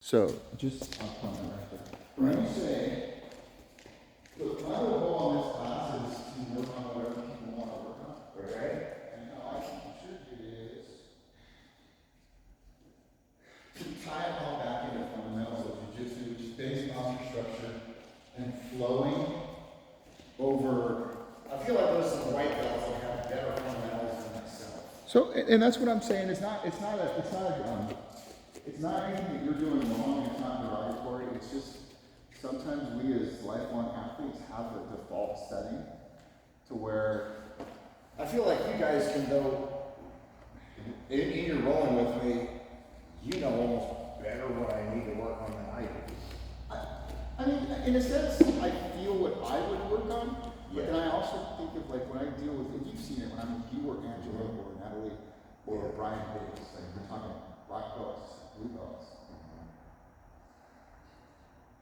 So just I'll point that right there. When you say, look, my whole goal on this class is to work on whatever people want to work on. Okay? And how I can contribute is to tie it all back into fundamentals of jiu-jitsu, which is base posture structure and flowing over. I feel like those are the white belts that have better fundamentals than myself. So, and that's what I'm saying. It's not anything that you're doing wrong. It's not derogatory. It's just sometimes we as lifelong athletes have a default setting to where I feel like you guys can go, in your rolling with me, you know almost better what I need to work on than I do. I mean, in a sense, I feel what I would work on, but then I also think of like when I deal with, and you've seen it when I'm with you or Angela or Natalie or Brian Davis, like we're talking black belts, blue belts.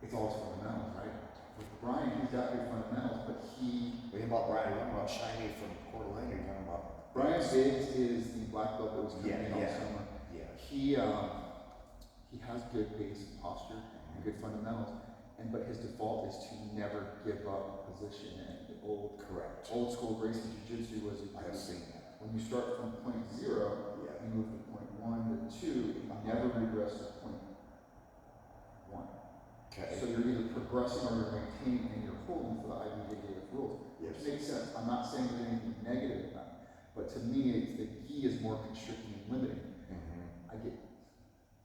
It's always fundamentals, right? With Brian, he's got good fundamentals, but he. What about Brian? You're talking about Shiny from Coeur d'Alene, you're talking about. Brian Biggs is the black belt that was coming in all summer. Yeah. He has good base and posture and good fundamentals, but his default is to never give up position. And the old school Gracie Jiu-Jitsu was I have seen that. when you start from point 0, you move from point 1 to 2, you never regress to point 1. Okay. So you're either progressing or you're maintaining and you're holding for the IBJJF rules. Yes. Which makes sense. I'm not saying there's anything negative about it, but to me, it's the gi is more constricting and limiting. I get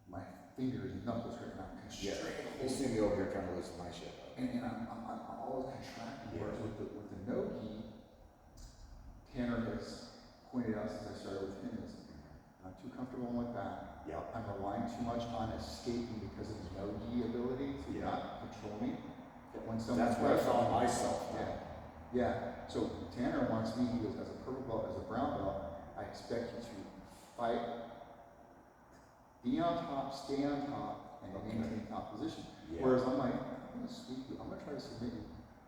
my fingers and knuckles right now constricted. You see me over here trying to loosen my shit up. And I'm always contracting. Whereas with the no gi, Tanner has pointed out since I started with him is I'm too comfortable on my back. I'm relying too much on escaping because of his no gi ability to not control me. That when someone that's where I found myself. Yeah. So Tanner wants me, he goes, as a purple belt, as a brown belt, I expect you to fight, be on top, stay on top, and maintain top position. Whereas I'm like, I'm gonna sweep you, I'm gonna try to submit you.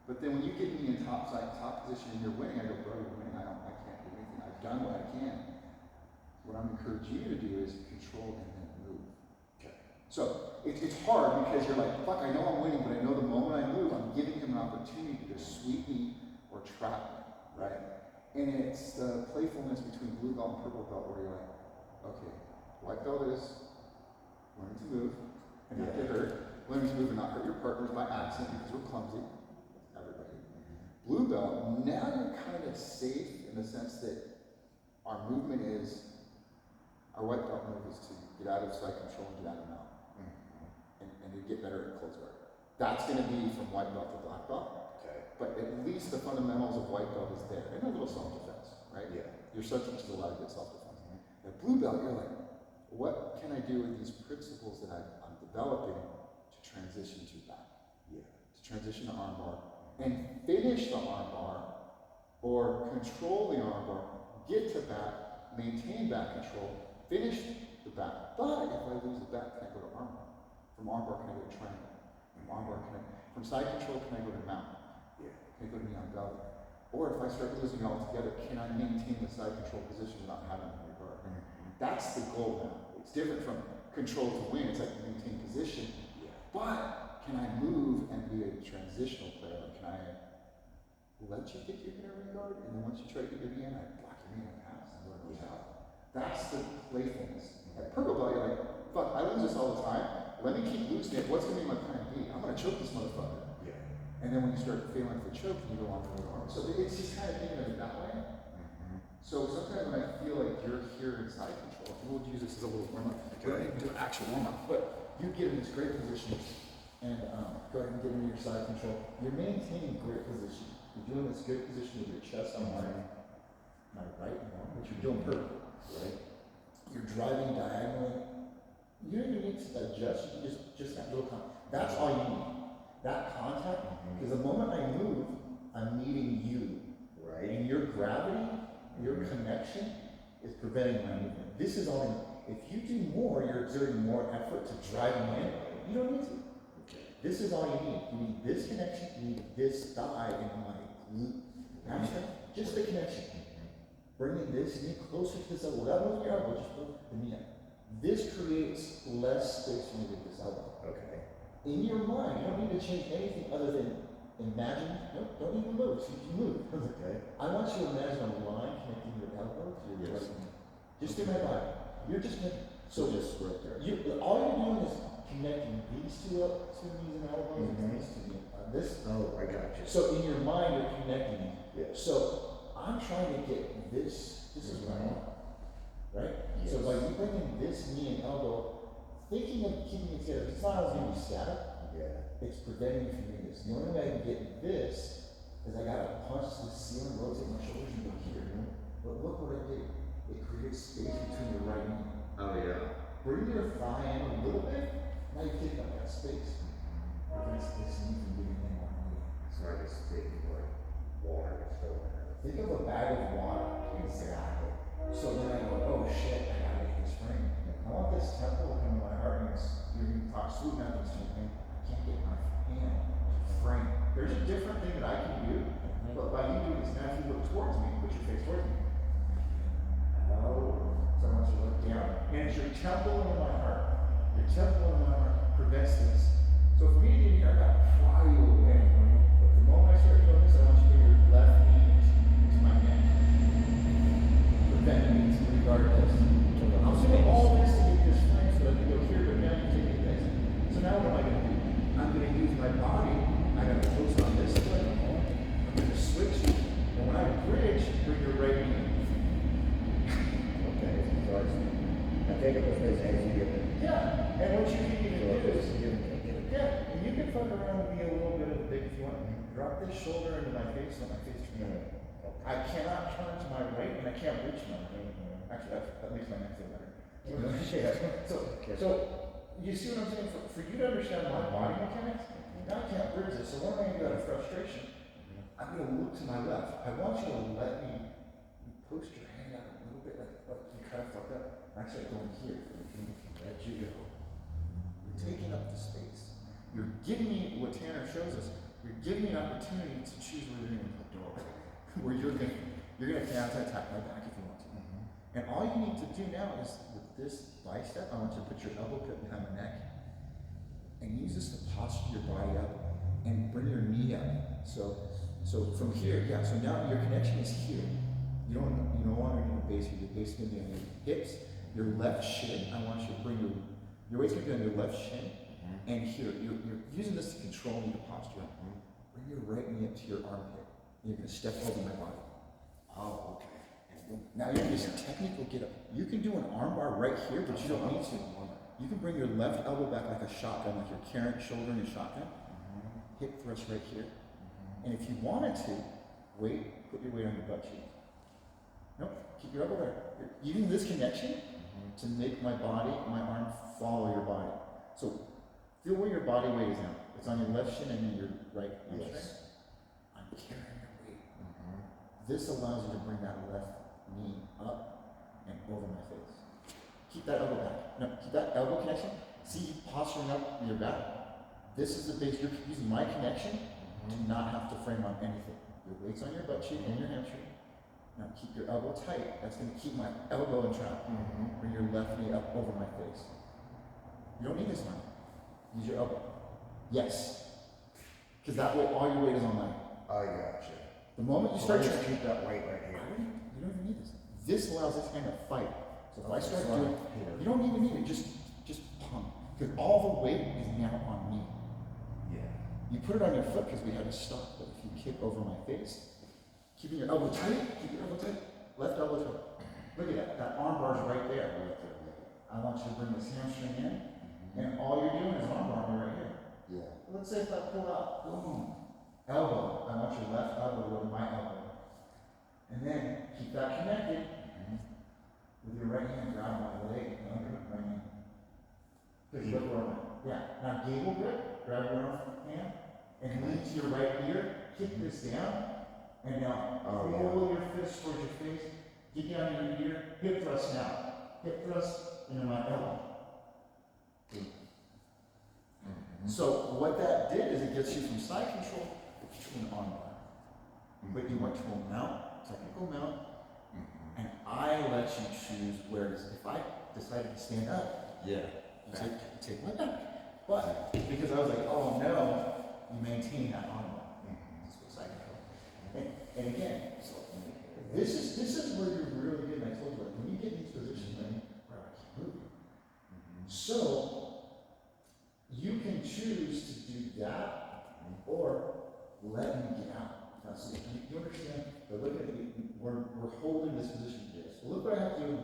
But then when you get me in top position and you're winning, I go, bro, you're winning, I can't do anything. I've done what I can. What I'm encouraging you to do is control and then move. Okay. So it's hard because you're like, fuck, I know I'm winning, but I know the moment I move, I'm giving him an opportunity to sweep me or trap me, right? And it's the playfulness between blue belt and purple belt where you're like, okay, white belt is learning to move and not get hurt, learning to move and not hurt your partners by accident because we're clumsy, everybody. Blue belt, now you're kind of safe in the sense that our movement is, our white belt move is to get out of side control and get out of mount. And you get better at close guard. That's going to be from white belt to black belt. Okay. But at least the fundamentals of white belt is there. And a little self-defense, right? Yeah. Your subject is allowed to get self-defense. At blue belt, you're like, what can I do with these principles that I'm developing to transition to back? To transition to armbar and finish the armbar or control the armbar, get to back, maintain back control, finish the back. But if I lose the back, can I go to armbar? From armbar, can I go to triangle? From armbar, from side control, can I go to mount? Can I go to knee on belly? Or if I start losing it altogether, can I maintain the side control position without having to regard? That's the goal now. It's different from control to win. It's like maintain position. But can I move and be a transitional player? Can I let you get your inner regard, and then once you try to get your knee in, I block your knee and pass and go to the out. That's the playfulness. At purple belt, you're like, fuck, I lose this all the time. Let me keep losing it. What's going to be my plan B? I'm going to choke this motherfucker. And then when you start failing for choke, you go on to the arm. So it's just kind of thinking of it that way. So sometimes when I feel like you're here in side control, we'll use this as a little warm-up. Go ahead and do an actual warm-up. But you get in this great position, and go ahead and get into your side control. You're maintaining great position. You're doing this good position with your chest on my right arm, which you're doing perfect, right? You're driving diagonally. You don't even need to adjust. You can just that little contact. That's all you need. That contact, because the moment I move, I'm meeting you. Right. And your gravity, your connection is preventing my movement. This is all. If you do more, you're exerting more effort to drive me in. You don't need to. This is all you need. You need this connection. You need this thigh in my glute. Just the connection. Bringing this knee closer to this elbow. Without moving your elbow, just put the knee up. This creates less space for me to get this elbow. in your mind, you don't need to change anything other than imagine, don't even move, see if you move. Okay. I want you to imagine a line connecting your elbow to your Yes. right knee. Just in my body. You're just making, So just right there. all you're doing is connecting these two knees and elbows and Mhm. these to this. Oh, I got you. So in your mind, you're connecting them. Yes. So I'm trying to get this is what I want, right? Yes. So by you bringing this knee and elbow, thinking of keeping it together, it's not always going to be static. Yeah. It's preventing you from doing this. The only way I can get this is I gotta punch the ceiling, rotate my shoulders, and go here. But look what I did. It creates space between your right knee. Oh yeah. Bring your thigh in a little bit. Now you take up that space. Prevents this knee from getting in my knee. So I just take like water and stuff in there. Think of a bag of water. Exactly. So then I go, oh shit, I gotta make this frame. I want this temple to come to my heart and it's giving me talk sweet nothing's changing. I can't get my hand to frame. There's a different thing that I can do, but by you doing this now, if you look towards me, put your face towards me. Oh, so I want you to look down. And it's your temple in my heart. Your temple in my heart prevents this. So for me to get here, I gotta fly you away. But the moment I start doing this, I want you to bring your left knee into my neck. Prevent me to regard this. I'm doing all this to get this frame so that I can go here, but now you're taking this. So now what am I gonna do? I'm gonna use my body. I gotta focus on this foot. I'm gonna switch you. And when I bridge, bring your right knee. Okay. So I take it with this as you get it. Yeah. And what you can even So do this is, is giving it. yeah, and you can fuck around and be a little bit of a dick if you want. Drop this shoulder into my face, let my face turn out. I cannot turn to my right and I can't reach my right. Actually, that makes my neck feel better. So, you see what I'm saying? For you to understand my body mechanics, now I can't bridge this. So one thing I do out of frustration, I'm going to look to my left. I want you to let me post your hand out a little bit, like you kind of fucked up. Actually, I'm going here. Let you go. You're taking up the space. You're giving me what Tanner shows us. You're giving me an opportunity to choose where you're going to put the door. Where you're going to attack my back if you want to. And all you need to do now is with this bicep, I want you to put your elbow pit behind my neck and use this to posture your body up and bring your knee up. So from here, yeah, so now your connection is here. You no longer need a base here. Your base is going to be on your hips, your left shin. I want you to bring your weight's going to be on your left shin. And here, you're using this to control me to posture up. Bring your right knee up to your armpit. You're going to step over my body. Oh, okay. Now you're just technical get up. You can do an arm bar right here, but you don't need to. You can bring your left elbow back like a shotgun, like you're carrying shoulder in a shotgun. Hip thrust right here. And if you wanted to, put your weight on your butt cheek. Nope, keep your elbow there. You're using this connection to make my arm follow your body. So feel where your body weight is now. It's on your left shin and then your right hamstring. Yes. I'm carrying your weight. This allows you to bring that left knee up and over my face. Keep that elbow back. No, keep that elbow connection. See you posturing up your back. This is the base. You're using my connection to not have to frame on anything. Your weight's on your butt cheek and your hamstring. Now keep your elbow tight. That's going to keep my elbow in track. Bring your left knee up over my face. You don't need this one. Use your elbow. Yes. Because that way all your weight is on mine. I got you. The moment you So start I just keep that weight right here. you don't even need this. This allows this hand to fight. So if I start It's doing, here. you don't even need it. Just pump. Because all the weight is now on me. Yeah. You put it on your foot because we had to stop. But if you kick over my face, keeping your elbow tight, keep your elbow tight, left elbow tight. Look at that. That arm bar's right there. I want you to bring this hamstring in, and all you're doing is arm bar right here. Yeah. Let's say if I pull out, boom, elbow. I want your left elbow to go to my elbow. And then keep that connected. With your right hand, grab my leg, under my hand. Good, look where I'm at. Yeah. Now gable grip, grab your hand, and lean to your right ear, kick this down, and now pull your fist towards your face, get down your ear, hip thrust now. Hip thrust into my elbow. So what that did is it gets you from side control to an arm bar. But you went to a mount, technical mount, and I let you choose where it is. If I decided to stand up, Yeah. you take my back. But Because I was like, oh no, you maintain that arm bar. That's what side control. And again, this is where you're really good. And I told you, like, when you get in these positions, man, where I can't move. So you can choose to do that or let me get out. Now, see, you understand? But look at it, we're holding this position here. So look what I have to do.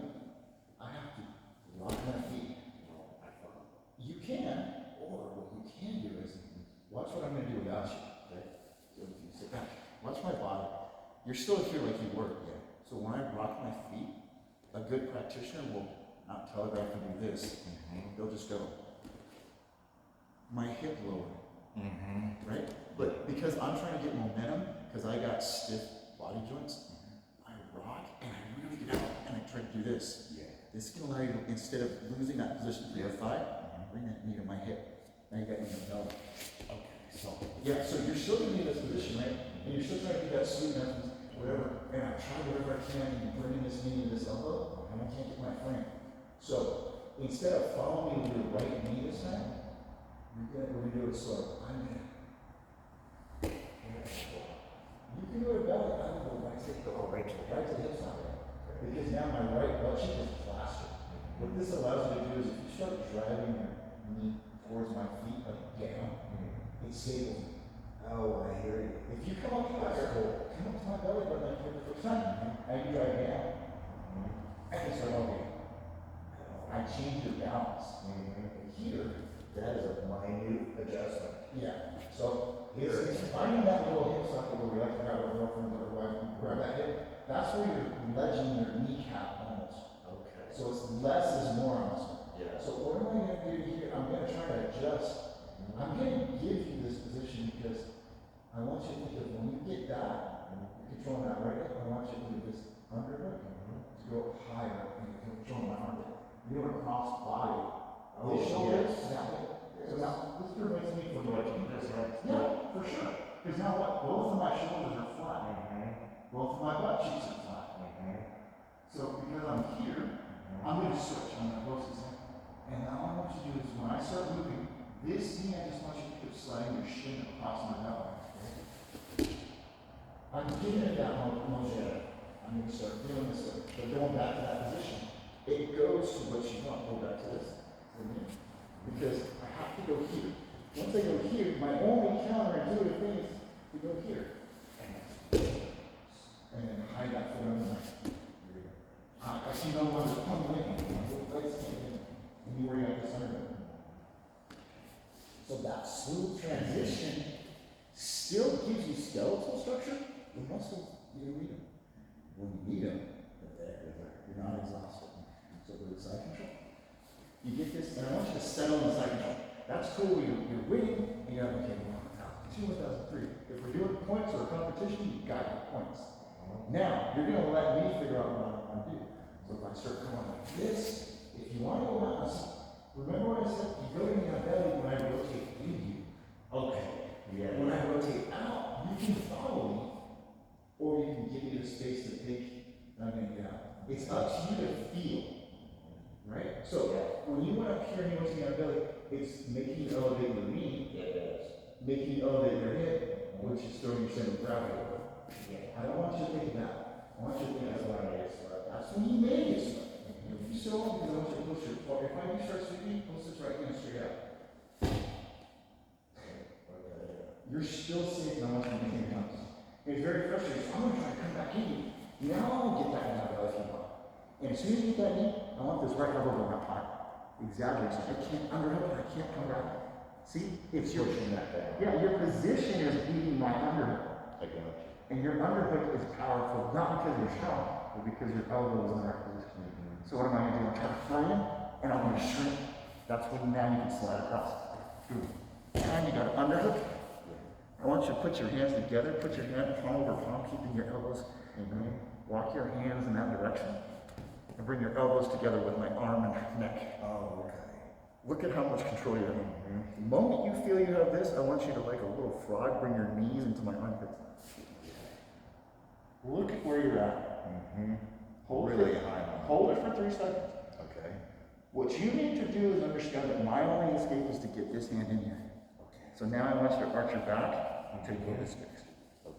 I have to lock my feet. You can, or what you can do is, watch what I'm going to do without you. Okay? So if you sit back, watch my body. You're still here like you were. Yeah. So when I rock my feet, a good practitioner will not telegraph and do this. They'll just go. My hip lower. Right? But because I'm trying to get momentum, because I got stiff body joints, I rock and I really get out and I try to do this. Yeah. This can allow you to, instead of losing that position for your thigh, bring that knee to my hip. Now you got me in the belly. Okay, so. Yeah, so you're still gonna be in this position, right? And you're still trying to do that sweet enough, whatever. And I try whatever I can and bring this knee to this elbow, and I can't get my frame. So instead of following me with your right knee this time, we're gonna do it slow. I'm gonna. You can do it belly. I'm gonna go right to the hip side. Because now my right butt cheek is plastered. What this allows you to do is if you start driving your knee towards my feet, like down, it stables me. Oh, I hear you. If you come up higher, come up to my belly button like for the first time, and you drive down, I can start walking. I change your balance. Here, That is a minute adjustment. yeah. So it's finding that little hip socket where we like to grab our girlfriend or wife and grab that hip. That's where you're ledging your kneecap almost. Okay. So it's less is more on this one. Yeah. So what am I going to do here? I'm going to try to adjust. I'm going to give you this position because I want you to think of when you get that, you're controlling that right hip, I want you to do this underhook to go higher and you're controlling my arm. You're going to cross body. This shoulders, that way. So now, this prevents me from doing this, right? Yeah, for sure. Because now what? Both of my shoulders are flat. Both of my butt cheeks are flat. So because I'm here, I'm going to switch. I'm going to close this in. And now what I want you to do is when I start moving, this knee, I just want you to keep sliding your shin across my belly. I'm giving it that motion. I'm going to start doing this. But going back to that position, it goes to what you want. Go back to this. Because I have to go here. Once I go here, my only counterintuitive thing is to go here. And then hide that foot under my. I see no one to come in. And you worry about this under. So that smooth transition still gives you skeletal structure. The muscles, you don't need them. When you need them, they're there. You're not exhausted. So with side control. You get this, and I want you to settle in the side control. That's cool, you're winning, and you're like, okay, 1,002, 1,003. If we're doing points or a competition, you got your points. Now, you're going to let me figure out what I want to do. So if I start going like this, if you want to go out, remember what I said? You go to my belly when I rotate in you. Okay. Yeah. When I rotate out, you can follow me, or you can give me the space to take, and I'm going to get out. It's up to you to feel. Right? So, when you went up here and you went to your belly, it's making you elevate your knee. Yeah, it is. Making you elevate your hip, which is throwing your center of gravity over. Yeah. I don't want you to think that. I want you to think that's what I get smart. That's when you may get smart. If you still want me, I want you to push your, if I do start sweeping, push this right hand straight out. You're still safe, and I want you to maintain balance. It's very frustrating. So I'm going to try to come back in you. Now I'm going to get that in my belly if you want. And as soon as you get that knee, I want this right elbow going up high. Exactly. So I can't underhook and I can't come back. See? It's your pushing that down. Yeah, your position is beating my underhook. I got you. And your underhook is powerful, not because you're strong, but because your elbow is in the right position. So what am I going to do? I'm trying to fly in, and I'm going to shrink. That's when now you can slide across. And you got an underhook. I want you to put your hands together, put your hand palm over palm, keeping your elbows. Walk your hands in that direction. And bring your elbows together with my arm and neck. Oh, okay. Look at how much control you have. The moment you feel you have this, I want you to, like a little frog, bring your knees into my armpits. Look at where you're at. Hold really high. Hold it for 3 seconds. Okay. What you need to do is understand that my only escape is to get this hand in here. Okay. So now I want you to arch your back until you get this fixed. Okay.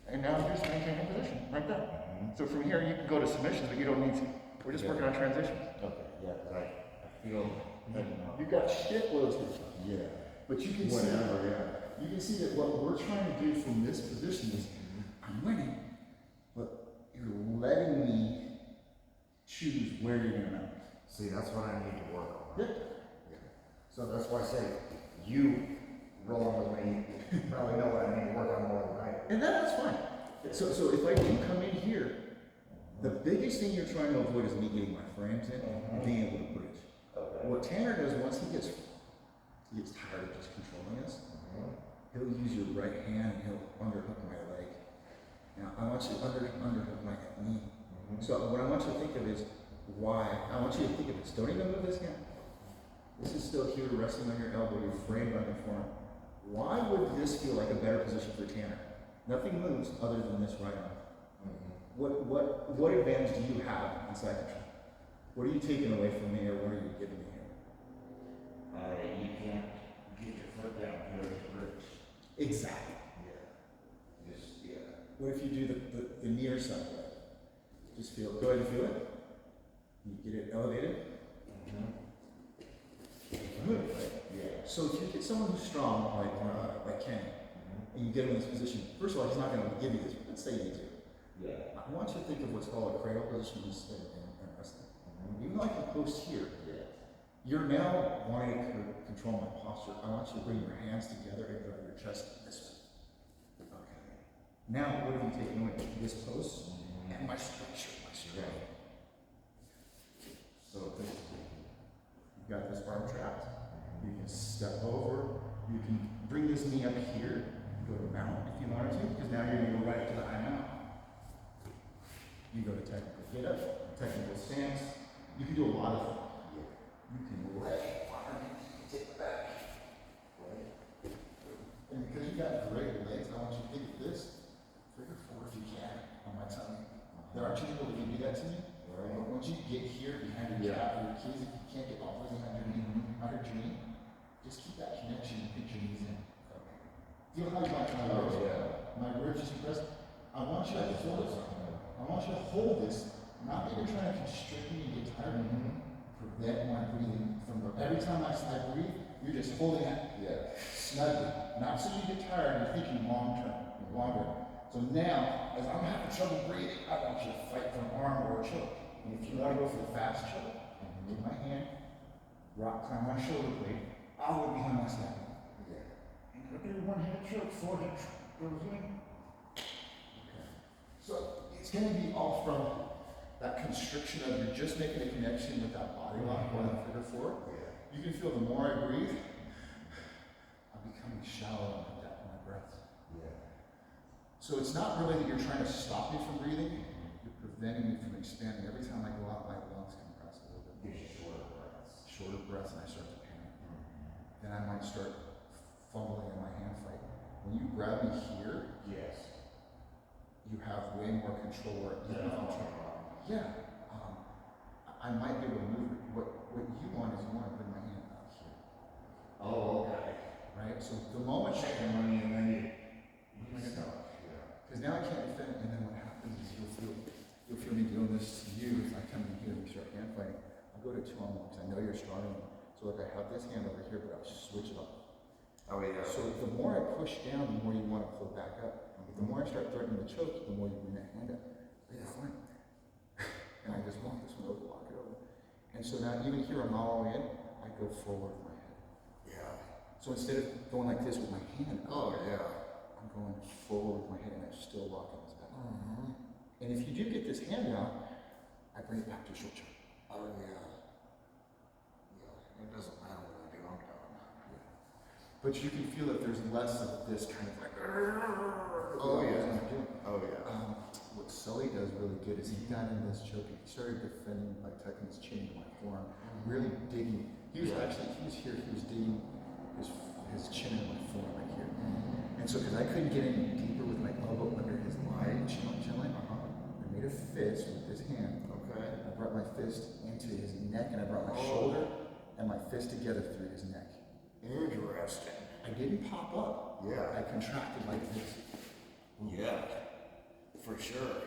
And now just maintain your position, like that. So from here, you can go to submissions, but you don't need to. We're just working on transitions. Okay, yeah, 'cause I feel, You got shit loads here. yeah. But you can Whatever, see, you can see that what we're trying to do from this position is, I'm winning, but you're letting me choose where you're gonna mount. See, that's what I need to work on. Yeah. Yeah. So that's why I say, you rolling with me, you probably know what I need to work on more than I do. And that's fine. So if I do come in here, the biggest thing you're trying to avoid is me getting my frames in and being able to bridge. Okay. What Tanner does once he gets tired of just controlling us, he'll use your right hand and he'll underhook my leg. Now I want you to underhook my knee. So what I want you to think of is why. I want you to think of this. Don't even move this hand. This is still here resting on your elbow, you're framed on your forearm. Why would this feel like a better position for Tanner? Nothing moves other than this right arm. What advantage do you have in side control? What are you taking away from me or what are you giving me here? You can't get your foot down here to bridge. Exactly. Yeah. Just, yeah. What if you do the near side leg? Just feel, go ahead and feel it. You get it elevated. Good, right? Yeah. So if you get someone who's strong, like Kenny, and you get him in this position, first of all, he's not going to give you this, but let's say you do. Yeah. I want you to think of what's called a cradle position in wrestling. Even though I can post here, you're now wanting to control my posture. I want you to bring your hands together and drive your chest this way. Okay. Now, what have you taken away? This post and my structure, my strength. So this You've got this arm trapped. You can step over. You can bring this knee up here. Go to mount if you wanted to, because now you're going to go right to the high mount. You go to technical get up, technical stance. You can do a lot of things. You can lay underneath, you can take it back. Right? And because you got great legs, I want you to think of this. Figure 4 if you can on my tummy. There are 2 people that can do that to me. Right? But once you get here behind your calf or your keys, if you can't get all the way behind your knee, just keep that connection and pinch your knees in. Feel how you like my ribs. My ribs is pressed. I want you to hold this. I want you to hold this. Not that you're trying to constrict me and get tired of me. Prevent my breathing from every time I breathe, you're just holding that snugly. Not so you get tired, you're thinking longer. So now, as I'm having trouble breathing, I want you to fight for an arm or a choke. And if you want to go for the fast choke, take my hand, climb my shoulder blade, I'll go behind my snap. And go do one-handed choke, forehead goes in. So it's going to be all from that constriction of you're just making a connection with that body lock or that figure 4. You can feel the more I breathe, I'm becoming shallow on my depth of my breath. So it's not really that you're trying to stop me from breathing, you're preventing me from expanding. Every time I go out, my lungs compress a little bit. Shorter breaths, and I start to panic. Then I might start fumbling in my hand fight. When you grab me here, you have way more control. I might be able to move it. What you want is you want to bring my hand out here. Oh, okay. Right? So the moment Checking money and then you stop. Because now I can't defend, and then what happens is you'll feel me doing this to you as I come in here and we start hand fighting. I'll go to 2-on-1 because I know you're stronger. So like I have this hand over here, but I'll switch it up. So the more I push down, the more you want to pull back up. The more I start threatening to choke, the more you bring that hand up. Yeah, fine. And I just walk this one over, walk it over. And so now even here, I'm not all the way in, I go forward with my head. So instead of going like this with my hand, I'm going forward with my head and I'm still locking this back. And if you do get this hand out, I bring it back to short choke. It doesn't matter what I do, I'm done. But you can feel that there's less of this kind of like, what Sully does really good is he got in this choke and he started defending by tucking his chin into my forearm, really digging. He was here, he was digging his chin into my forearm right here. And so, because I couldn't get any deeper with my elbow under his chin line, I made a fist with this hand. I brought my fist into his neck, and I brought my shoulder and my fist together through his neck. Interesting. I didn't pop up. Yeah. I contracted like this. Yeah. For sure.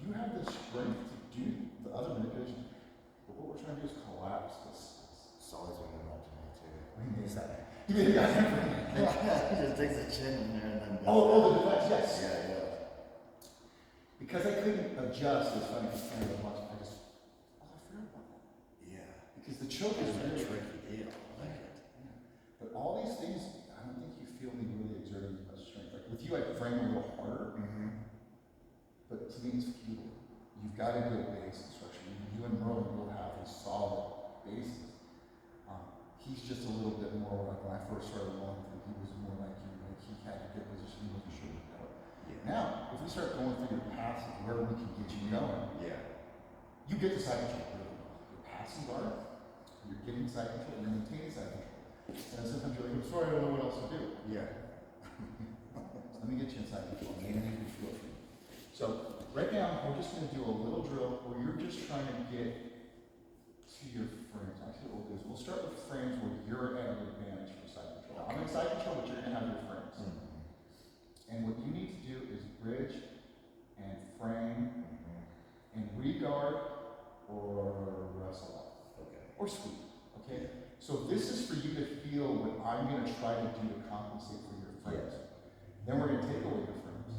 You have the strength to do the other manipulation, but what we're trying to do is collapse this. It's always been about to me too. Is that? Give me the guy. He just takes a chin in there and then. Oh, the defense, yes. Yeah. Because I couldn't adjust, it's funny because I was watching, I forgot about that. Yeah. Because the choke is It's a really tricky deal. I like it. Yeah. But all these things, I don't think you feel me really exerting much strength. Like with you, I frame a little harder, but to me it's futile. You've got a good base and structure. You and Merlin will have a solid basis. He's just a little bit more like when I first started rolling through, he was more like you, like he had a good position, he wasn't sure what. Yeah. Now, if we start going through your paths of where we can get you going, Yeah. you get the side control really well. You're passing guard, you're getting side control, you're maintaining side control. And sometimes you're like, I'm sorry, I don't know what else to do. Yeah. Let me get you inside control, maybe you can feel it. So, right now, we're just going to do a little drill where you're just trying to get to your frames. Actually, what we'll do is we'll start with frames where you're at an advantage for side control. I'm in side control, but you're going to have your frames. And what you need to do is bridge and frame and re-guard or wrestle up. Okay. Or sweep. Okay? So this is for you to feel what I'm going to try to do to compensate for your frames. Then we're going to take away your frames.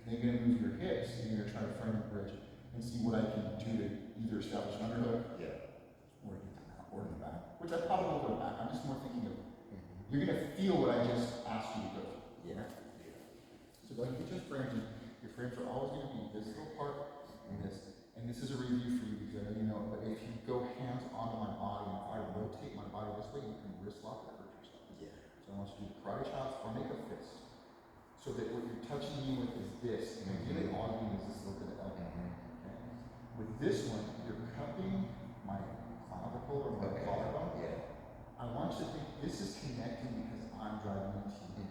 Then you're going to move your hips and you're going to try to frame and bridge and see what I can do to either establish an underhook or get them out or in the back. Which I probably will go back. I'm just more thinking of you're going to feel what I just asked you to go through. Yeah. So go ahead and get your frames in. Your frames are always going to be this little part and this. And this is a review for you because I know you know it, but if you go hands onto my body and if I rotate my body this way, you can wrist lock and hurt yourself. Yeah. So I want you to do karate chops or make a fist. So that what you're touching me with is this, and ideally all you need is this little bit of elbow. Okay? With this one, you're cupping my clavicle or my collarbone. Yeah. I want you to think this is connecting because I'm driving into you.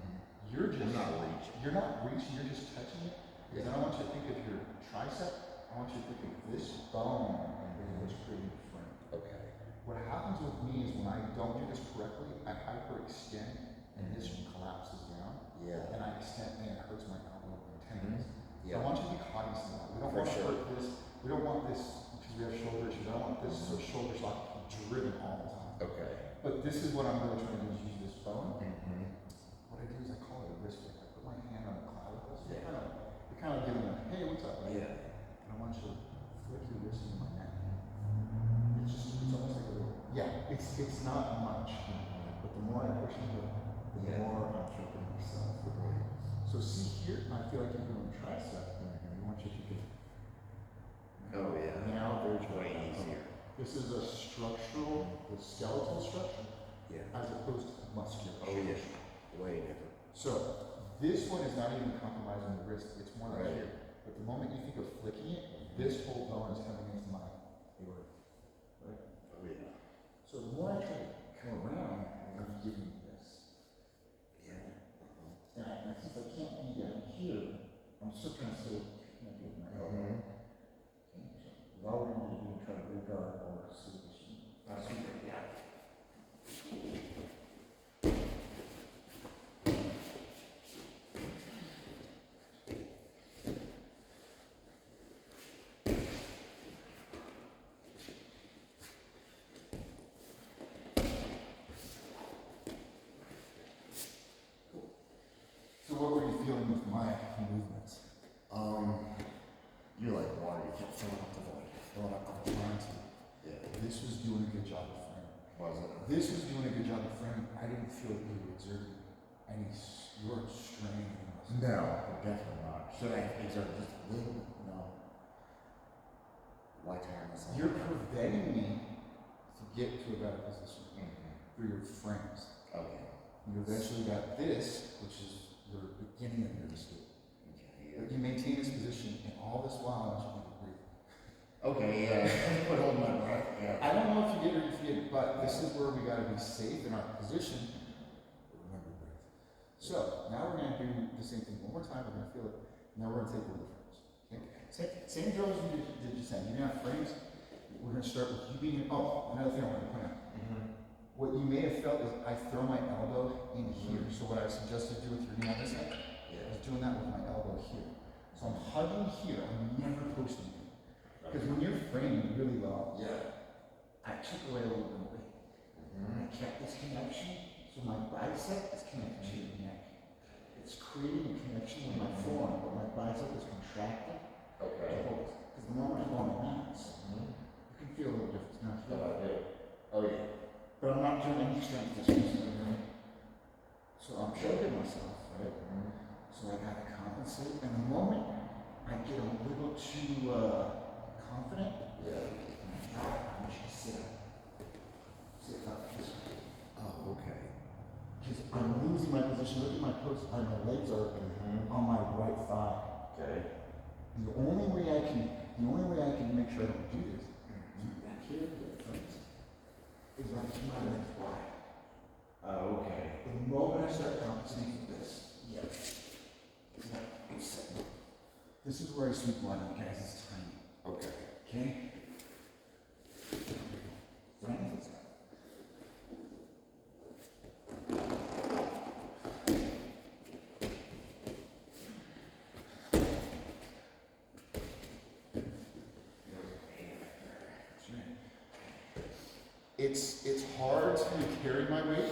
You're just not reaching. You're not reaching, you're just touching it. Because then I want you to think of your tricep. I want you to think of this bone and what's creating the frame. Okay. What happens with me is when I don't do this correctly, I hyperextend and this one collapses down. Yeah. And I extend and it hurts my elbow and tendons. Yeah. So I want you to be cognizant of that. We don't For want to sure. hurt this. We don't want this because we have shoulder issues. I don't want this so shoulders like driven all the time. Okay. But this is what I'm really trying to do is use this bone. What I do is I call it a wrist break. I put my hand on the clavicle. So you're kind of giving them, hey, what's up? Right? Yeah. And I want you to flick your wrist into my neck. It's almost like a little, it's not much. But the more I push into it, the more I'm choking myself. So see here, I feel like you're doing tricep. I want you to get. Oh yeah. Now there's way easier. This is a structural, the skeletal structure, Yeah. as opposed to muscular. Oh yeah. Way different. So this one is not even compromising the wrist. It's more like Right. here. But the moment you think of flicking it, this whole bone is coming into my aorta. Right? Oh yeah. So the more I try to come around, I'm giving you this. Yeah. And since I can't be down here, I'm still trying to stay connected with my elbow. Okay, so all we're going to do is try to regard or solution. Yeah. So what were you feeling with my movements? You're like water. You kept filling up the void. Filling up a couple times. Yeah. This was doing a good job of framing. Was it? This was doing a good job of framing. I didn't feel like you were exerting any your strain. No, definitely not. Should I exert just a little? No. Why tire myself? You're preventing me to get to a better position through your frames. Okay. You eventually got this, which is your beginning of your escape. Okay. But you maintain this position, and all this while I want you to breathe. Okay. Yeah. Put hold my breath. Yeah. I don't know if you did or if you didn't, but this is where we got to be safe in our position. Remember to breathe. So now we're going to do the same thing one more time. We're going to feel it. Now we're going to take away the frames. Okay. Same drill as you did just then. You didn't have frames. we're gonna start with you being, oh, another thing I want to point out. What you may have felt is I throw my elbow in here. So what I suggested do with your knee on this side, I was doing that with my elbow here. So I'm hugging here, I'm never posting it. Because when you're framing really well, I took away a little bit of weight. I kept this connection, so my bicep is connected to your neck. It's creating a connection with my forearm, but my bicep is contracted. Because the moment I go on the mats, you can feel a little difference. Now, but I'm not doing any strength this week. So I'm choking myself, right? So I gotta compensate. And the moment I get a little too confident, I want you to sit up. Sit up this way. Oh, okay. Because I'm losing my position. Look at my post. My legs are on my right thigh. Okay. The only way I can make sure I don't do this is back here, is I keep my legs wide. Oh, okay. The moment I start compensating for this, it's like it's setting. This is where I sweep one of you guys is tiny. Okay. Okay? Right? It's hard to carry my weight.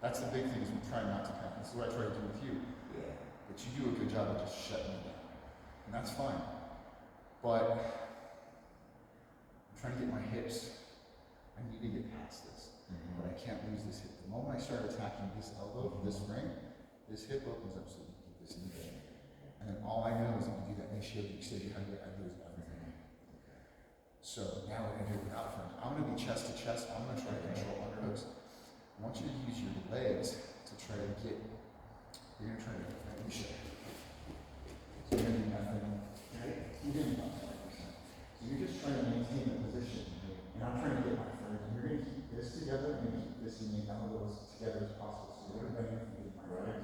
That's the big thing is we try not to pack. This is what I try to do with you. But you do a good job of just shutting me down. And that's fine. But I'm trying to get my hips. I need to get past this. But I can't lose this hip. The moment I start attacking this elbow, this ring, this hip opens up so you can get this knee in. And then all I know is I'm going to do that initial extension. I lose everything. So now we're going to do it without front. I'm going to be chest to chest. I'm going to try to control underhooks. I want you to use your legs to try to get, you're going to try to get that initial. So you're going to do nothing, right? You're doing nothing like this. So you're just trying to maintain the position. And I'm trying to get my friend. And you're going to keep this together and keep this in the elbows together as possible. So you're going to be my right.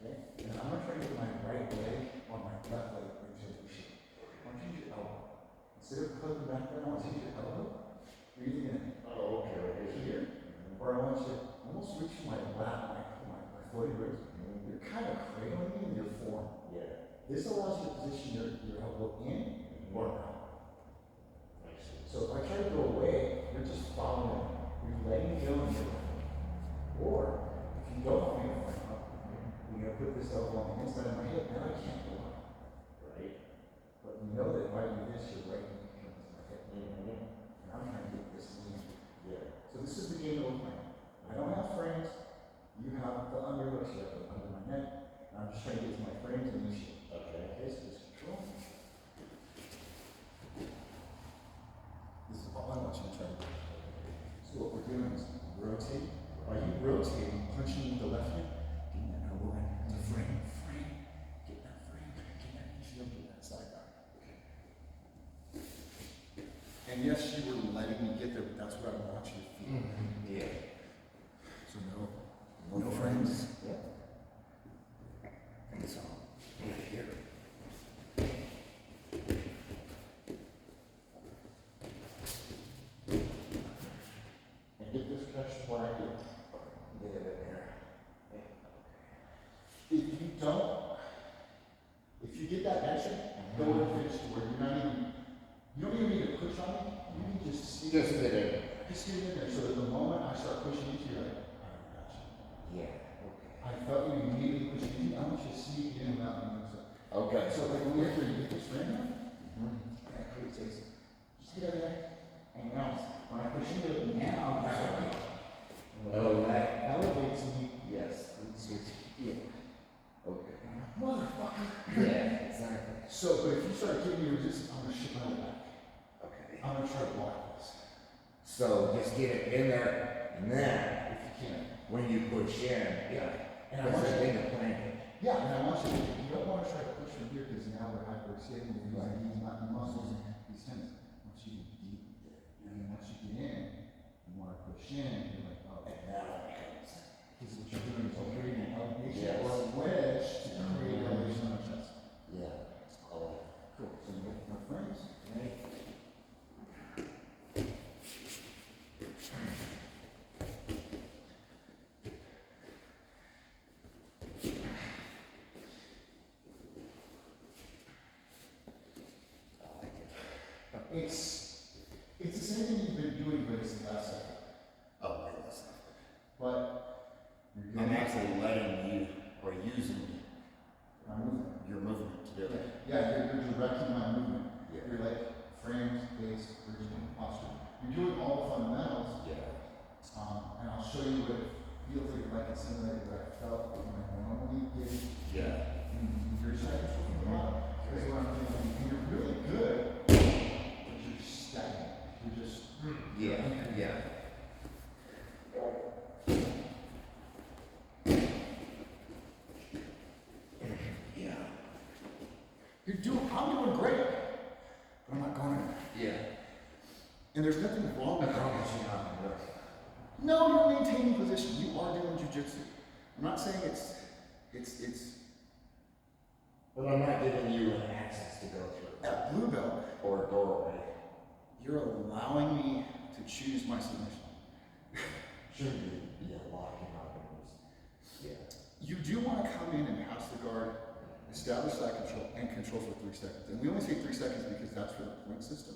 Okay? And I'm going to try to get my right leg on my left leg into the push. I want you to use your elbow. Instead of cutting back there, I want you to use your elbow. You're either going to here, or I want you to almost reach my lap, my floating ribs. You're kind of cradling me in your form. This allows you to position your elbow in or out. So if I try to go away, you're just following. You're letting me go in your lap. Or if you don't want me to find out, you're going to put this elbow on the inside of my hip, and I can't go up. But you know that if I do this, you're right in the hip. And I'm trying to get this lean. So this is the game that we're playing. I don't have frames. You have the underhooks here under my neck. And I'm just trying to get to my frames and initiate. Okay, so just control. This is all I want you to try to do. So what we're doing is rotate. Are you rotating, punching with the left hand? Getting that elbow in. It's a frame. Get that frame. Get that initiate. Get that side guard. Okay. And yes, you were letting me get there, but that's what I want you to feel. So no frames. And so, here. And get this pressure what I do. Get it in there. If you get that action, go and finish to where you're not even, you don't even need to push on me. You can just see Just get in. Just get in there. So that the moment I start pushing into you, like, I got you. I felt you immediately pushing into you. I want you to see it in and out and so. Okay. So like when we're here, you get this frame up. That creates a, just get over there. And now, when I push into it, now I'm like, that elevates me. Motherfucker. Exactly. So, but if you start giving me resistance, I'm gonna ship my back. Okay. I'm gonna try to block this. So just get it in there, and then If you can. when you push in, And I that's want the you thing to, to plan it. yeah, and I want you to, you don't want to try to push from here because now we're hyperextending and using these muscles and these tendons. I want you to get deep there. And then once you get in, you want to push in, you're like, oh, And now it comes. because what you're doing is creating an elevation Yes. or a wedge to create elevation on the chest. Yeah. Oh. Cool. So you get my frames. Right. It's the same thing you've been doing, but it's less effort. Oh, way less effort. But you're I'm getting actually letting you, or using my movement. your movement to do it. Yeah, you're directing my movement. Yeah. You're like frames, base, bridging, posture. You're doing all the fundamentals, Yeah. and I'll show you what it feels like it's simulated what I felt when I normally did. Yeah. Your second from the bottom. That's what I'm thinking. And you're really good, but you're stagnant. You're just Yeah. Yeah. Yeah. I'm doing great, but I'm not going anywhere. Yeah. And there's nothing wrong with I that. promise you're not gonna work. No, you're maintaining position. You are doing jujitsu. I'm not saying it's. But I'm not giving you an access to go through. At blue belt, Or a doorway. you're allowing me to choose my submission. Shouldn't be locking up and yeah. You do want to come in and pass the guard, establish that control, and control for 3 seconds. And we only say 3 seconds because that's for the point system.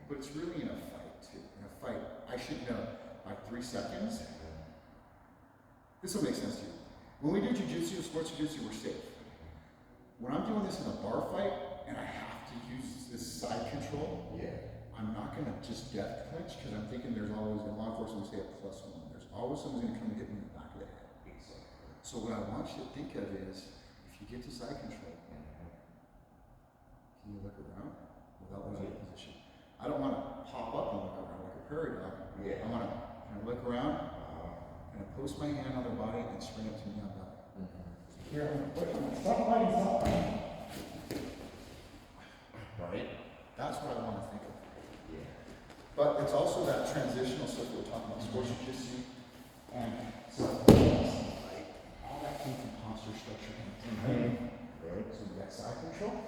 But it's really in a fight too. In a fight, I should know by 3 seconds. This will make sense to you. When we do jujitsu, sports jujitsu, we're safe. When I'm doing this in a bar fight and I have to use this side control, Yeah. I'm not going to just death clinch because I'm thinking there's always, in law enforcement, we say a +1. There's always someone's going to come and hit me in the back of the head. So what I want you to think of is, if you get to side control, can you look around without losing position? I don't want to pop up and look around like a prairie dog. Yeah. I want to look around, and post my hand on their body and spring up to me on belly. Here, I'm going to stop fighting, stop fighting. Right? That's what I want to think of. Yeah. But it's also that transitional stuff we're talking about, sports jujitsu, and so like all that came from posture, structure, and training. Right. So we got side control,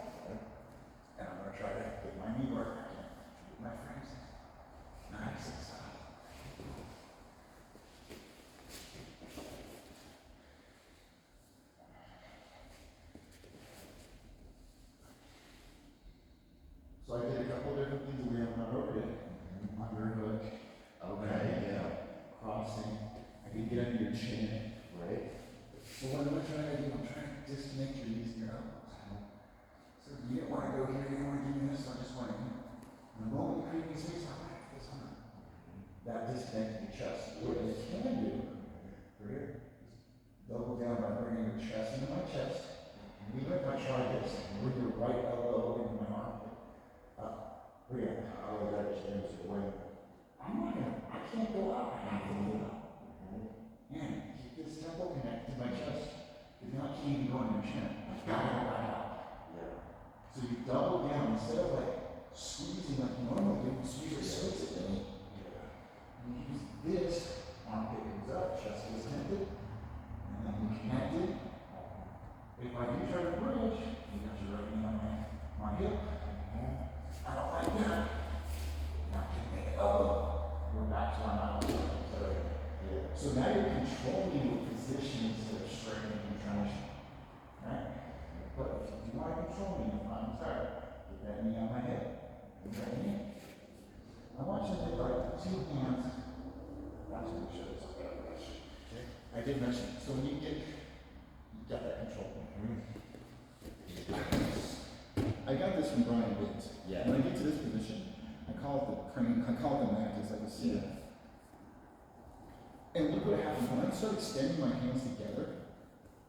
and I'm gonna try to get my knee work, get my frames nice and solid. So I did a couple different things that we haven't done over yet. Underhook, Okay, crossing. I can get under your chin. Right. So what am I trying to do? I'm trying to disconnect your knees and your elbows. So you don't want to go here, you don't want to do this, I just want to do it. And the moment you create these space, I'm like, this on. That disconnect your chest. What you can do, right here, double down by bringing your chest into my chest. And even if I try this, and bring your right elbow into my armpit. Up. Look at that. Oh, that changes the way. I can't go out. I have to move out. And keep this temple connected to my chest. You're not keeping going your chin. I've got to go back out. Yeah. So you double down instead of like squeezing like you normally do, you squeeze your splits at me. You use this, armpit goes up, chest is connected, and then you connected. If I do try to bridge, you got your right knee on my hip. I don't like that. Now you make it elbow. We're back to our mouth. So now you're controlling your position instead of straightening and transition. Right? But if you want to control me, if I'm tired, get that knee on my head. Right knee. I want you to take like 2 hands. That's going to show this. Okay? I did mention it. So when you got that control. I got this from Brian Bates. Yeah. When I get to this position, I call it the crane, I call it the mantis, like a sea. And look what happens when I start extending my hands together.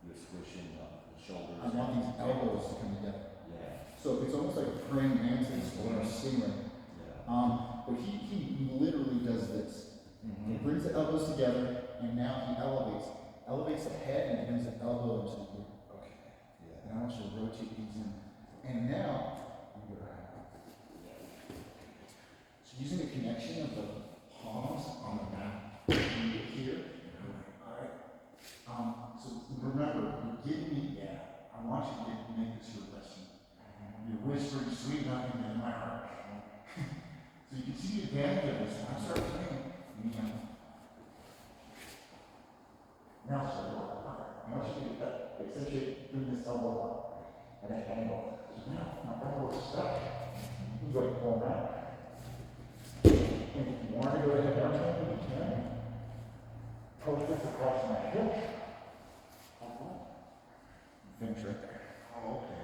You're squishing the shoulders. I want these elbows to come together. Yeah. So it's almost like a praying mantis or a stingray. Yeah. But he literally does this. He brings the elbows together, and now he elevates the head and brings the elbow into the ear. Okay. Yeah. And I want you to rotate these in. And now, you go right. So using the connection of the palms on the mat, you get here. Alright. So remember, you're giving me, I want you to make this your lesson. You're whispering sweet nothing in my heart. So you can see the advantage of this. When I start playing, now, sir, I want you to essentially bring this elbow up at an angle. So now, my elbow is stuck. You go to pull that. want to go ahead down to you can. Post this across my hip. Finish right there. Oh, okay.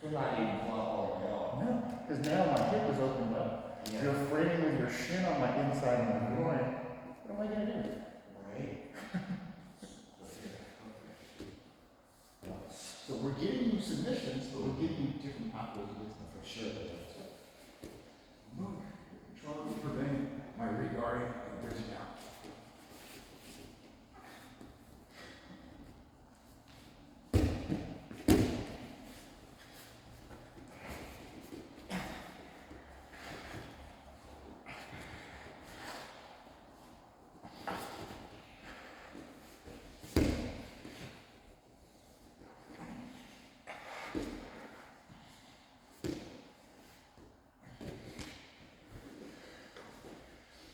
So not even flop all the way out. No, because now my hip is opened up. Yeah. You're framing with your shin on my inside of my groin. What am I going to do? Right. So we're giving you submissions, but we're giving you different pathways to get to them for sure. Trying to prevent my regarding and bridging out.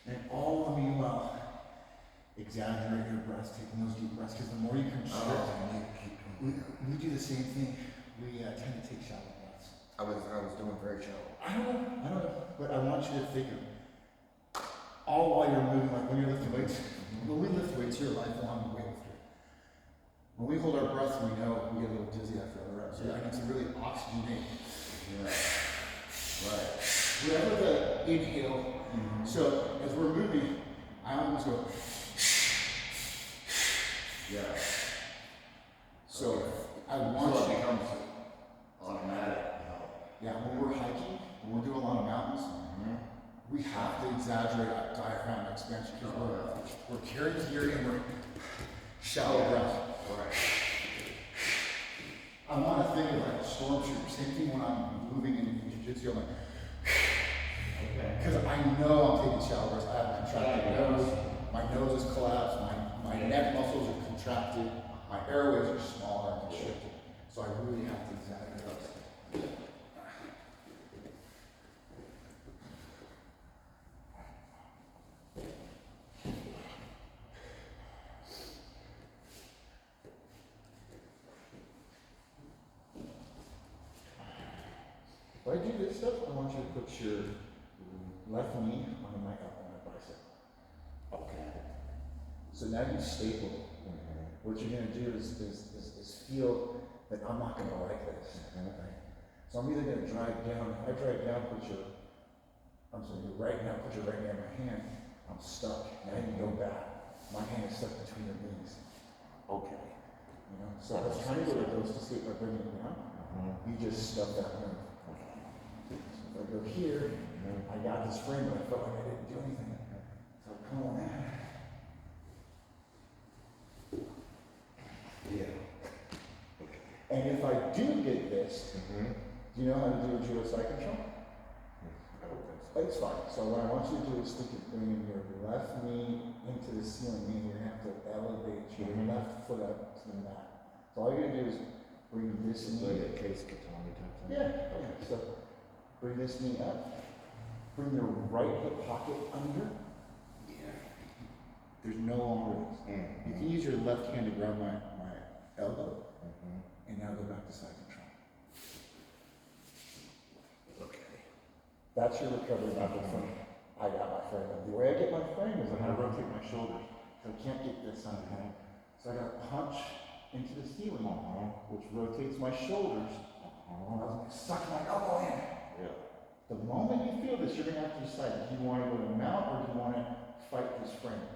And all the meanwhile, exaggerate your breaths, taking those deep breaths, because the more you constrict, we do the same thing. We tend to take shallow breaths. I was doing very shallow. I don't know, but I want you to figure. All while you're moving, like when you're lifting weights, when we lift weights, you're a lifelong weightlifter. When we hold our breath, we know we get a little dizzy after other reps. So I need to really oxygenate. Yeah. Right. Whatever the inhale. So as we're moving, I almost go. Yeah. So I want So it you. becomes automatic now. Yeah, when we're hiking, when we're doing a lot of mountains, we have to exaggerate our diaphragm expansion because we're carrying here and we're shallow breath. Right. I want to think of like a stormtrooper. Same thing when I'm moving in jiu-jitsu. I'm like, because I know I'm taking shallow breaths. I have a contracted nose. My nose is collapsed. My neck muscles are contracted. My airways are smaller and constricted. So I really have to exaggerate those. If I do this stuff, I want you to put your left knee on my bicep. Okay. So now you staple it. What you're going to do is feel that I'm not going to like this. Right? So I'm either going to drag down. If I drag down, right now, put your right hand in my hand. I'm stuck. Now you go back. My hand is stuck between your knees. Okay. You know. So that's kind of what it goes to sleep by bringing it down. You just stuff that move. So if I go here, I got this frame, but I felt like I didn't do anything. So come on in. Yeah. And if I do get this, do you know how to do a judo side control? It's fine. So what I want you to do is think of bringing your left knee into the ceiling, meaning you're going to have to elevate your left foot up to the mat. So all you're going to do is bring this knee. Like a case katana type thing? Yeah. Okay. So bring this knee up. Bring your right hip pocket under. Yeah. There's no longer this. You can use your left hand to grab my elbow. And now go back to side control. Okay. That's your recovery method from I got my frame. The way I get my frame is I'm going to rotate my shoulders. So I can't get this on the So I got to punch into the ceiling, which rotates my shoulders. I was going to suck my elbow in. Yeah. The moment you feel this, you're going to have to decide if you want to go to mount or do you want to fight this frame.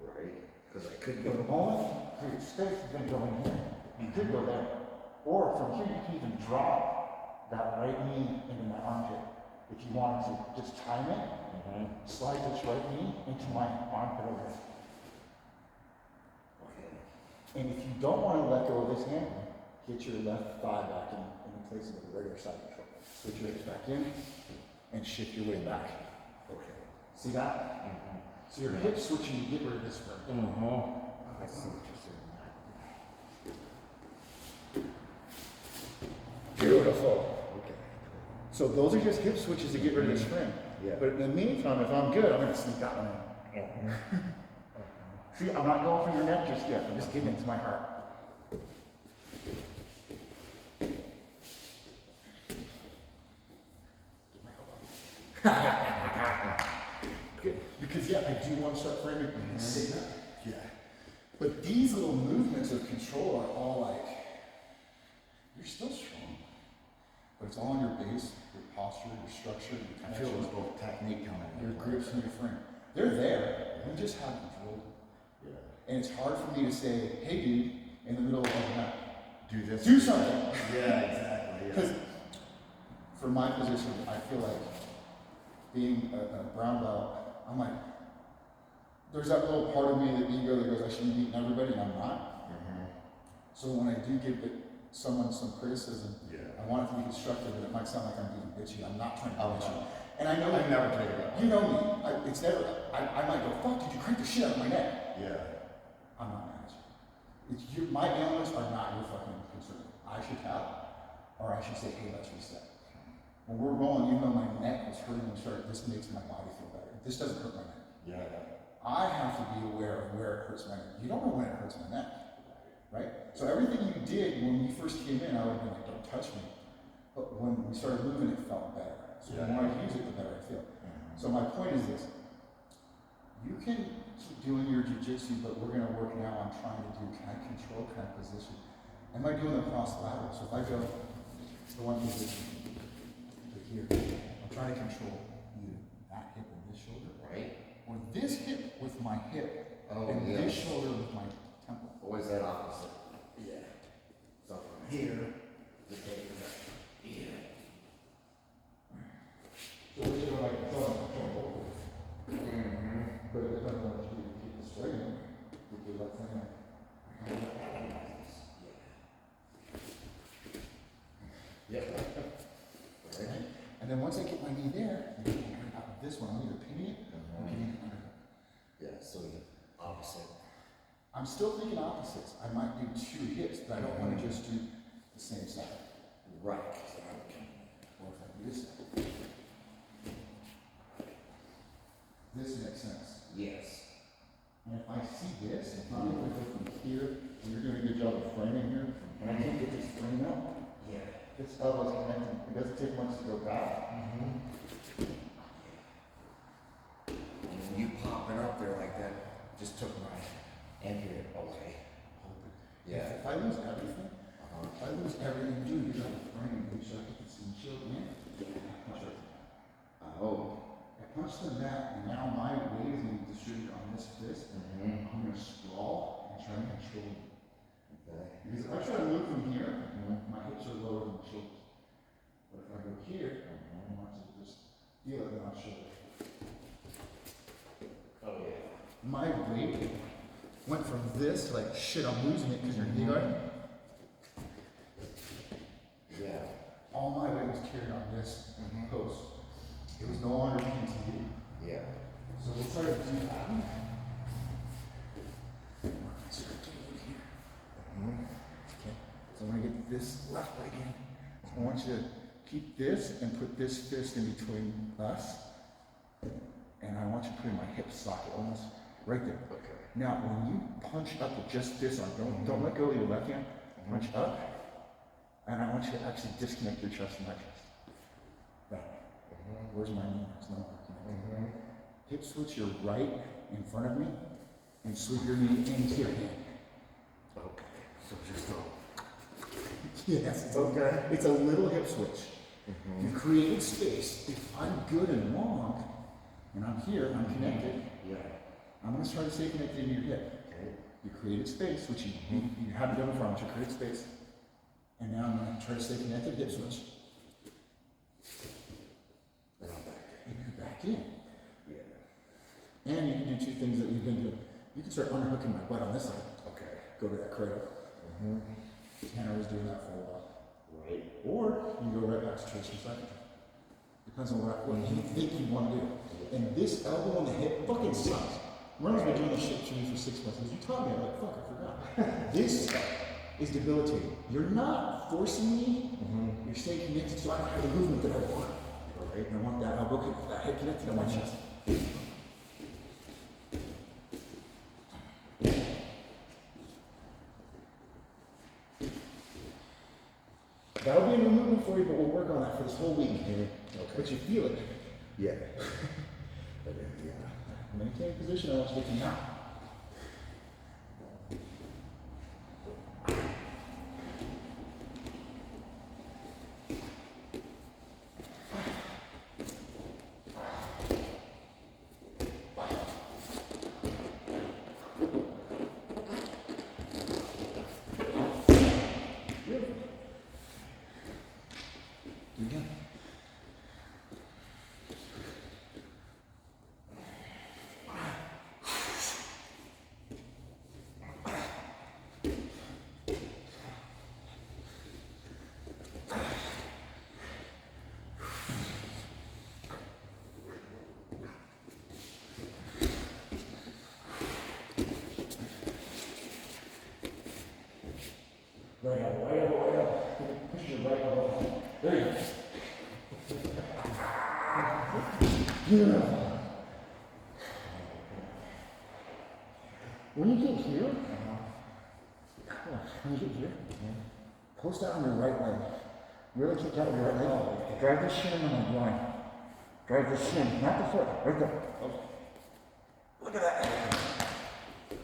Right. Because I could The go. moment for your space is going to go in here. You could go there. Or from here, you can even drop that right knee into my armpit. If you wanted to, just time it, slide this right knee into my armpit over here. Okay. And if you don't want to let go of this hand, get your left thigh back in place of the regular side control. Switch your hips back in and shift your weight back. Okay. See that? So your hip switching, you get rid of this spring. I see what you're saying. Beautiful. Okay. So those are just hip switches to get rid of the spring. Yeah. But in the meantime, if I'm good, I'm going to sneak that one in. See, I'm not going for your neck just yet. I'm just getting into my heart. Good. Because yeah, I do want to start framing sitting up. Yeah. But these little movements of control are all like, you're still strong. But it's all on your base, your posture, your structure, your I feel connection, this little technique coming in. your grips and your frame. They're there. You just haven't controlled them. Yeah. And it's hard for me to say, hey dude, in the middle of a match, Do this. do something. Yeah, exactly. Because for my position, I feel like being a brown belt, I'm like, there's that little part of me, that ego that goes, I should be beating everybody, and I'm not. So when I do give someone some criticism, I want it to be constructive, and it might sound like I'm being bitchy. I'm not trying to be bitchy. And I know I've never taken it. you know me. It's never. I might go, fuck, did you crank the shit out of my neck? Yeah. I'm not mad at you. It's you. My ailments are not your fucking concern. I should tap, or I should say, hey, let's reset. When we're rolling, even though my neck was hurting and started, this makes my body feel better. This doesn't hurt my neck. Yeah. I have to be aware of where it hurts my neck. You don't know when it hurts my neck, right? So everything you did when you first came in, I would have been like, don't touch me. But when we started moving, it felt better. So the more I use it, the better I feel. So my point is this. You can keep doing your jiu-jitsu, but we're gonna work now on trying to do, can I control, can I position? Am I doing the cross-lateral? So if I go to one position, to here, I'm trying to control either that hip and this shoulder, Right. or this hip with my hip, Oh, and yeah. this shoulder with my temple. Always that opposite. Yeah. So from Here. the tape is up here. So we should like control both. But it depends on what you keep the straight in, because that's in there. Yep. Right. And then once I get my knee there, I'm going out this one, I'm either pinning it or pinning it under. Yeah, so the opposite. I'm still thinking opposites. I might do two hips, but I don't want to just do the same side. Right. Or if I do this side. This makes sense. Yes. And if I see this, if I'm going to go from here, and you're doing a good job of framing here, and I can't get this frame out, Yeah. this elbow's connecting. It doesn't take much to go back. And you popping up there like that just took my anchor away. Yeah. If I lose everything, dude, you got to frame. You start getting some chill in. Oh. I punched the mat, and now my weight is going to be distributed on this fist. I'm going to sprawl and try to control it. Okay. Because if I try to move from here, my hips are lower than my shoulders. But if I go here, I want to just feel it in my shoulder. Oh yeah. My weight went from this to like, shit, I'm losing it because you're knee guarding. Yeah. All my weight was carried on this post. It was no longer PTU. Yeah. So we'll try to do that. Start getting in here. Okay. So I'm gonna get this left leg in. I want you to keep this and put this fist in between us. And I want you to put in my hip socket, almost right there. Okay. Now, when you punch up with just this arm, don't let go of your left hand. Punch up, and I want you to actually disconnect your chest from my chest. Right. Where's my knee? It's not connected. Hip switch your right in front of me, and sweep your knee into your hand. Okay. So just go. Yes. Okay. It's a little hip switch. You've created space. If I'm good and long, and I'm here, I'm connected. Yeah. I'm going to try to stay connected in your hip. Okay. You created space, which you haven't done before, but you create space. And now I'm going to try to stay connected, hip switch. And I'm back. And you're back in. Yeah. And you can do two things that you've been doing. You can start unhooking my butt on this side. Okay. Go to that cradle. Tanner was doing that for a while. Right. Or you go right back to traditional side control. Depends on what you think you want to do. And this elbow on the hip fucking sucks. Merlin's been doing this shit to me for 6 months. As you taught me, I'm like, fuck, I forgot. This is debilitating. You're not forcing me. You're staying connected so I don't have the movement that I want. Right? And I want that elbow, that head connected on my chest. That'll be a new movement for you, but we'll work on that for this whole week. Okay. But you feel it. Yeah. Yeah. Maintain position, I want you to get to now. Right elbow, right elbow, right elbow. Push your right elbow. There you go. Beautiful. When you get here, post out on your right leg. Really kick out with your right leg. Drive the shin on the groin. Drive the shin, not the foot. Right there. Look at that.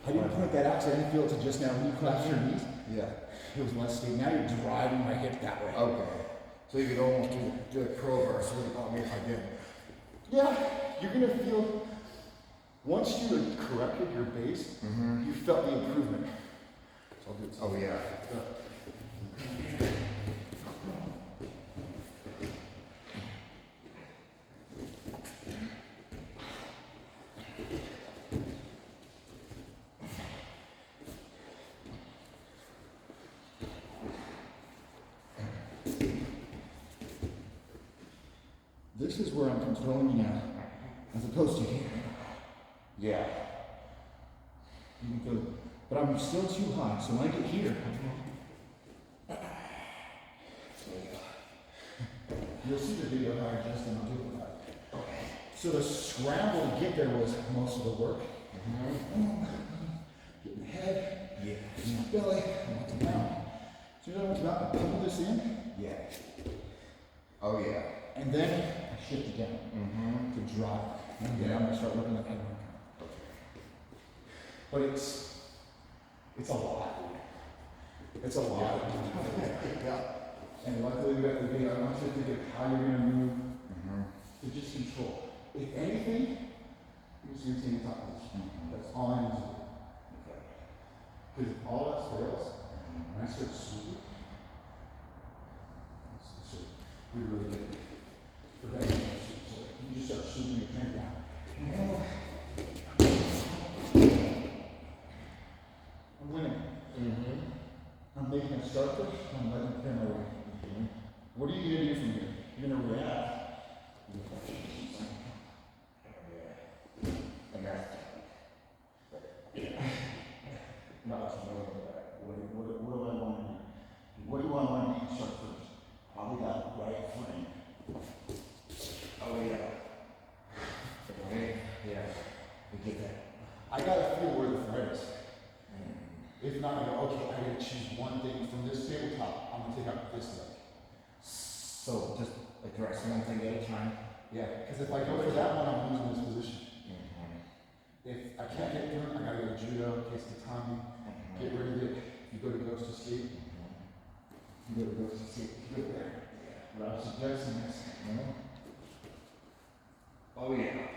I didn't point that out because I didn't feel it till just now when you collapsed your knees. Yeah. It was less steady. Now you're driving my hip that way. Okay. So you could almost do a crowbar, so you caught me if I did. Yeah, you're gonna feel, once you had corrected your base, you felt the improvement. So I'll do it. Oh yeah. This is where I'm controlling you now, as opposed to here. Yeah. You can feel it. But I'm still too high, so when I get here, you'll see the video how I adjust and I'll do it about it. So the scramble to get there was most of the work. Get the head, in my belly, I want to mount. So you know what's about to pull this in? Yeah. Oh yeah. And then I shift again to drop. And then I'm going to start looking like everyone. But it's a lot. It's a lot. Yeah. And luckily we got the video. I want you to think of how you're going to move to just control. If anything, you're just going to take the top position. That's all I need to do. Because if all else fails, when I start sweeping, we really get it. You just start shooting your hand down. I'm winning. I'm making a start push, I'm letting the camera away. What are you going to do from here? You're going to react. What do I want to do? What do I want to do start first? Probably that right frame. Oh yeah. Okay. Yeah. We get that. I gotta feel where the thread is. If not, I go, okay, I gotta choose one thing from this tabletop. I'm gonna take out this leg. So just address one thing at a time. Yeah, because if I go for that one, I'm losing this position. If I can't get through it, I gotta go to judo, case the timing, get rid of it. You go to ghost escape. You go to ghost escape. You go there. What I'm suggesting is, Oh yeah.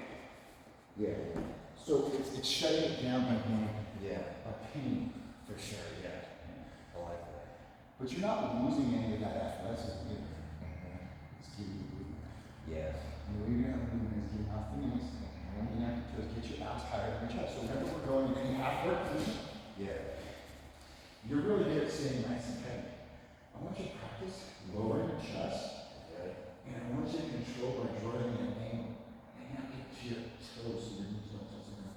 yeah. So it's shutting it down by being Yeah. a pain. For sure. Yeah. I like that. But you're not losing any of that athleticism either. It's giving you movement. Yeah. And the way you're gonna have movement is getting off the knees. And you have to just get your abs higher than your chest. So whenever we're going in any half work position, Yeah. you're really good at staying nice and heavy. I want you to practice lowering your chest, and I want you to control by drawing an angle. And not get to your toes so your knees don't touch the ground.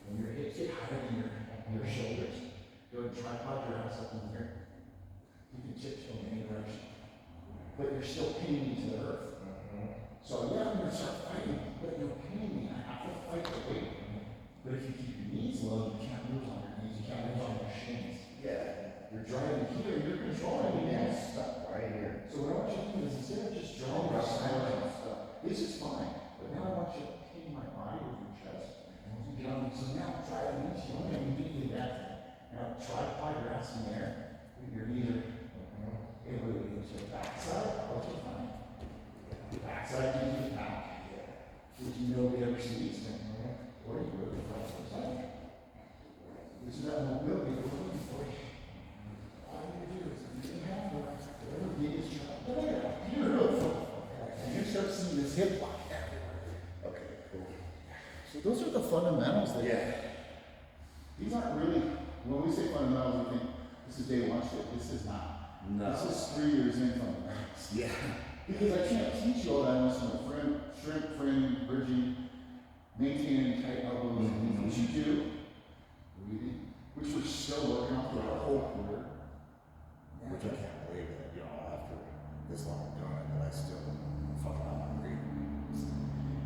When your hips get higher than your shoulders, go and tripod your ass up in the air. You can tiptoe in any direction. But you're still pinning me to the earth. So yeah, I'm gonna start fighting, but you're pinning me. I have to fight the weight. But if you keep your knees low, you can't move on your knees, you can't move on your shins. Yeah. You're driving here, you're controlling me now. Stuck right here. So what I want you to do is instead of just drawing your side stuff, this is fine. But now I want you to pin my body with your chest. Get on, so now try to meet you, only immediately that. Now try to apply your ass in there. You're either, it would be to the backside, or to the front. The backside gives you the pound. Which nobody ever sees. Or you go to the front side. Which is that mobility we're looking for. All you do is you have whatever gig is you're real full. And you start seeing this hip lock everywhere. Okay, cool. So those are the fundamentals that these aren't really, when we say fundamentals, we think this is day one shit. This is not. No. This is 3 years in fundamentals. Yeah. Because I can't teach you all that unless I'm shrimp, framing, bridging, maintaining tight elbows, which you do, breathing, which we're still working on through our whole career. Which I can't believe that, you know, after this long doing it, that I still fucking out my breathing.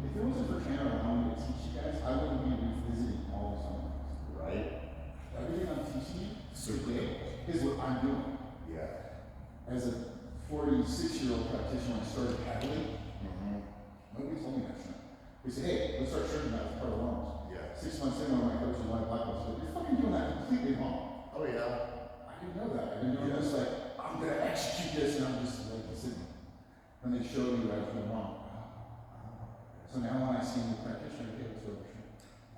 If it wasn't for Canada allowing me to teach you guys, I wouldn't be revisiting all these fundamentals. Right? Everything I'm teaching you Super today is what I'm doing. Yeah. As a 46-year-old practitioner, I started heavily. Nobody told me that shit. We said, hey, let's start shirting that as part of wellness. Yeah. 6 months in, one of my coaches, my black belt, said, you're fucking doing that completely wrong. Oh yeah. I didn't know that. I've been doing this like, I'm gonna execute this, and I'm just like sitting. And they showed me that I was doing wrong. So now when I see a new practitioner, okay, let's go over shit.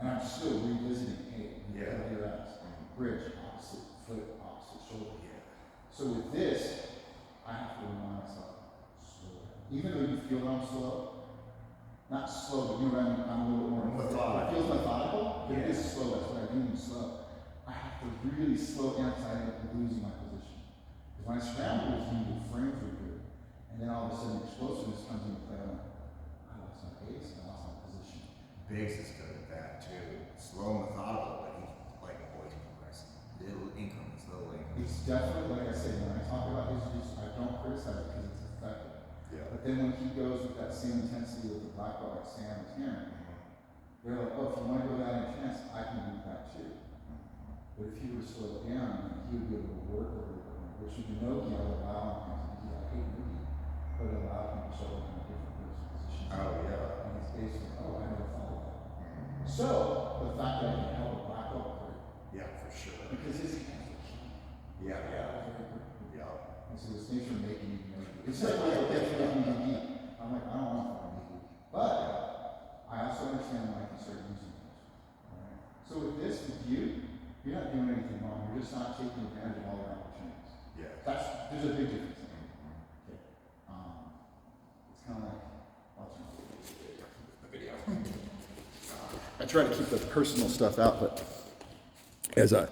And I'm still revisiting, hey, Yeah. your ass, bridge, opposite foot, opposite shoulder. Yeah. So with this, I have to remind myself, slow. Even though you feel I'm slow, not slow, but you know what I mean, I'm a little bit more Methodical. It feels methodical, but it Yeah. is slow. That's what I do mean slow. I have to really slow down because I end up losing my position. Because when I scramble with you, the frames are good. And then all of a sudden explosiveness comes into play. I'm like, I lost my pace, I lost my position. Biggs is good at that too. Slow, methodical, but he's like always progressing. Little increments, little increments. It's definitely, like I said, when I talk about his use, I don't criticize it because it's effective. Yeah. But then when he goes with that same intensity with the black belt like Sam is hammering, they're like, oh, if you want to go that intense, I can do that too. But if he were to slow it down, then he would be able to work over it, which you know he would allow him to do. I hate movie, but it allowed him to start working in different positions. Oh yeah. And it's basically, oh, I never thought of that. So, the fact that I can help a black belt great, Yeah, for sure. because his hands are killing. Yeah. Yeah. And so this thing's for making me nervous. It's like my making me deep. I'm like, I don't want to be deep. But I also understand when I can start using those. Alright. So with this, with you, you're not doing anything wrong. You're just not taking advantage of all your opportunities. Yeah. There's a big difference. Okay. It's kind of like watching the video. I try to keep the personal stuff out, but as a